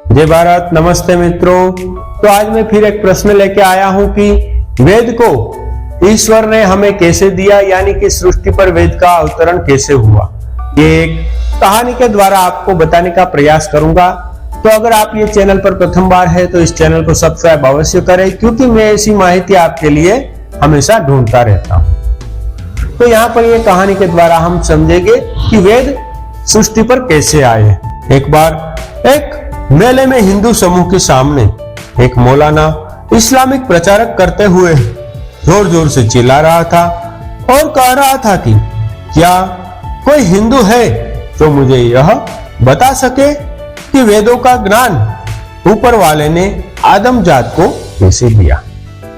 जय भारत, नमस्ते मित्रों। तो आज मैं फिर एक प्रश्न लेके आया हूं कि वेद को ईश्वर ने हमें कैसे दिया, यानी कि सृष्टि पर वेद का अवतरण कैसे हुआ। ये एक कहानी के द्वारा आपको बताने का प्रयास करूंगा। तो अगर आप ये चैनल पर प्रथम बार है तो इस चैनल को सब्सक्राइब अवश्य करें, क्योंकि मैं ऐसी माहिती आपके लिए हमेशा ढूंढता रहता हूं। तो यहाँ पर ये कहानी के द्वारा हम समझेंगे कि वेद सृष्टि पर कैसे आए। एक बार एक मेले में हिंदू समूह के सामने एक मौलाना इस्लामिक प्रचारक करते हुए जोर जोर से चिल्ला रहा था और कह रहा था कि क्या कोई हिंदू है जो मुझे यह बता सके कि वेदों का ज्ञान ऊपर वाले ने आदम जात को कैसे दिया।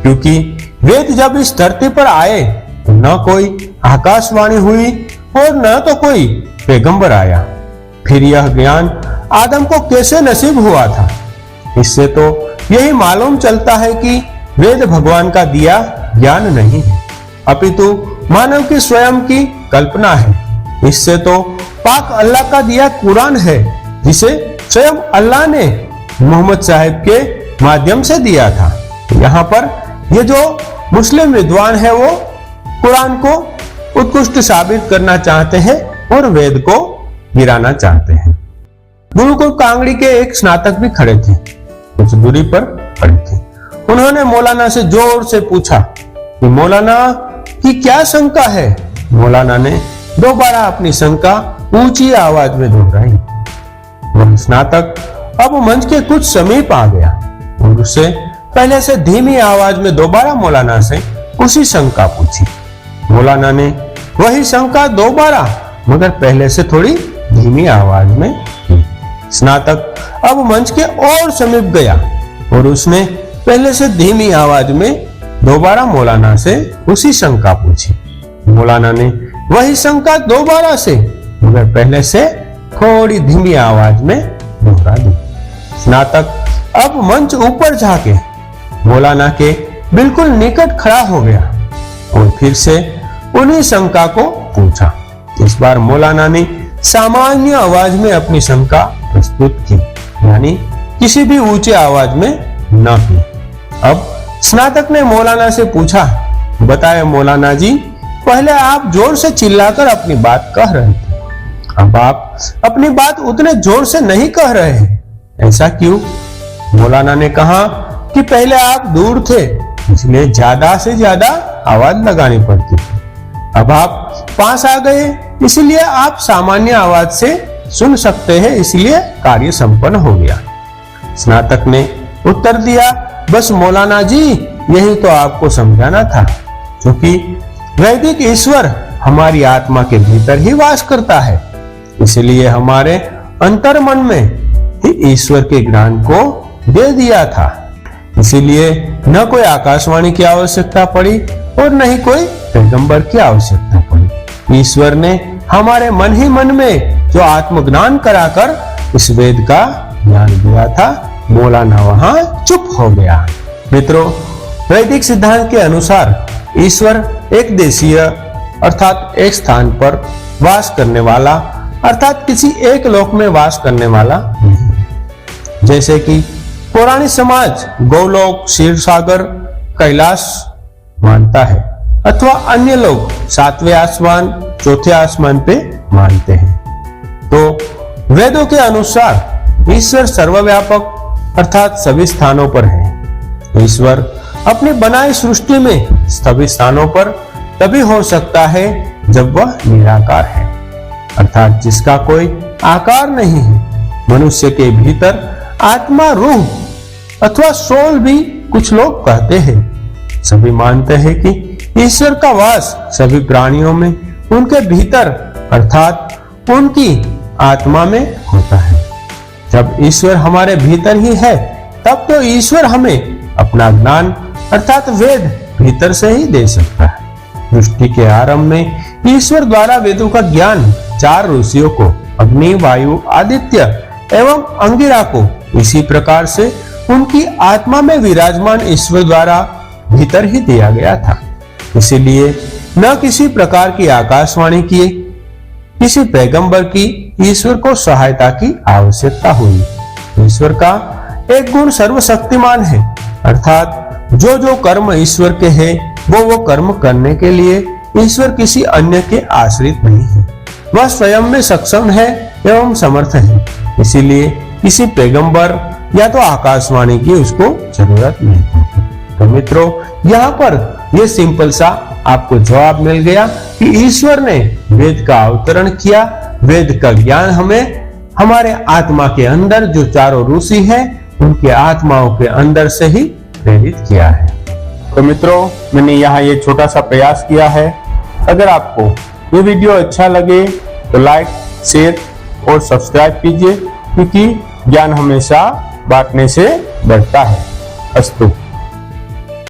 क्योंकि वेद जब इस धरती पर आए तो न कोई आकाशवाणी हुई और न तो कोई पैगंबर आया। फिर यह ज्ञान आदम को कैसे नसीब हुआ था। इससे तो यही मालूम चलता है कि वेद भगवान का दिया ज्ञान नहीं है, अपितु मानव की स्वयं की कल्पना है। इससे तो पाक अल्लाह का दिया कुरान है, जिसे स्वयं अल्लाह ने मोहम्मद साहिब के माध्यम से दिया था। यहाँ पर ये जो मुस्लिम विद्वान है वो कुरान को उत्कृष्ट साबित करना चाहते हैं और वेद को गिराना चाहते हैं। गुरुकुल कांगड़ी के एक स्नातक भी खड़े थे, कुछ दूरी पर खड़े थे। उन्होंने मौलाना से जोर से पूछा कि मौलाना की क्या शंका है। मौलाना ने दोबारा अपनी शंका ऊंची आवाज में दोहराई। वह स्नातक अब मंच के कुछ समीप आ गया और उससे पहले से धीमी आवाज में दोबारा मौलाना से उसी शंका पूछी। मौलाना ने वही शंका दोबारा, मगर पहले से थोड़ी धीमी आवाज में की। स्नातक अब मंच के और समीप गया और उसने पहले से धीमी आवाज में दोबारा मौलाना से उसी शंका पूछी। मौलाना ने वही शंका दोबारा से, मगर पहले से थोड़ी धीमी आवाज में दोहरा दी। स्नातक अब मंच ऊपर जाके मौलाना के बिल्कुल निकट खड़ा हो गया और फिर से उन्हीं शंका को पूछा। इस बार मौलाना ने सामान्य आवाज में अपनी शंका प्रस्तुत की, यानी किसी भी ऊंचे आवाज में न की। अब स्नातक ने मौलाना से पूछा, बताए मौलाना जी, पहले आप जोर से चिल्लाकर अपनी बात कह रहे थे, अब आप अपनी बात उतने जोर से नहीं कह रहे हैं, ऐसा क्यों? मौलाना ने कहा कि पहले आप दूर थे, इसलिए ज्यादा से ज्यादा आवाज लगानी पड़ती थी। अब आप पास आ गए, इसलिए आप सामान्य आवाज से सुन सकते हैं, इसलिए कार्य संपन्न हो गया। स्नातक ने उत्तर दिया, बस मौलाना जी, यही तो आपको समझाना था, क्योंकि वैदिक ईश्वर हमारी आत्मा के भीतर ही वास करता है, इसलिए हमारे अंतर्मन में ही ईश्वर के ज्ञान को दे दिया था। इसीलिए न कोई आकाशवाणी की आवश्यकता पड़ी और न ही कोई पैगंबर की आवश्यकता पड़ी। ईश्वर ने हमारे मन ही मन में जो आत्मज्ञान कराकर इस वेद का ज्ञान दिया था। मौलाना वहां चुप हो गया। मित्रों, वैदिक सिद्धांत के अनुसार ईश्वर एक देशीय अर्थात एक स्थान पर वास करने वाला, अर्थात किसी एक लोक में वास करने वाला नहीं है। जैसे कि पौराणिक समाज गोलोक, क्षीरसागर, कैलाश मानता है, अथवा अन्य लोग सातवें आसमान, चौथे आसमान पे मानते हैं। तो वेदों के अनुसार ईश्वर सर्वव्यापक अर्थात सभी स्थानों पर है। ईश्वर अपनी बनाई सृष्टि में सभी स्थानों पर तभी हो सकता है जब वह निराकार है, अर्थात जिसका कोई आकार नहीं है। मनुष्य के भीतर आत्मा, रूह अथवा सोल भी कुछ लोग कहते हैं। सभी मानते हैं कि ईश्वर का वास सभी प्राणियों में उनके भीतर अर्थात उनकी आत्मा में होता है। जब ईश्वर हमारे भीतर ही है, तब तो ईश्वर हमें अपना ज्ञान अर्थात वेद भीतर से ही दे सकता है। सृष्टि के आरंभ में ईश्वर द्वारा वेदों का ज्ञान 4 ऋषियों को, अग्नि, वायु, आदित्य एवं अंगिरा को इसी प्रकार से उनकी आत्मा में विराजमान ईश्वर द्वारा भीतर ही दिया गया था। इसीलिए न किसी प्रकार की आकाशवाणी की, किसी पैगंबर की ईश्वर को सहायता की आवश्यकता हुई। ईश्वर का एक गुण सर्वशक्तिमान है, अर्थात जो जो कर्म ईश्वर के हैं वो कर्म करने के लिए ईश्वर किसी अन्य के आश्रित नहीं है। वह स्वयं में सक्षम है एवं समर्थ है, इसीलिए किसी पैगंबर या तो आकाशवाणी की उसको जरूरत नहीं। तो मित्रों, यहाँ पर ये सिंपल सा आपको जवाब मिल गया कि ईश्वर ने वेद का अवतरण किया। वेद का ज्ञान हमें हमारे आत्मा के अंदर जो चारों ऋषि हैं उनके आत्माओं के अंदर से ही प्रेरित किया है। तो मित्रों, मैंने यहाँ ये छोटा सा प्रयास किया है। अगर आपको ये वीडियो अच्छा लगे तो लाइक, शेयर और सब्सक्राइब कीजिए, क्योंकि ज्ञान हमेशा बांटने से बढ़ता है। अस्तु।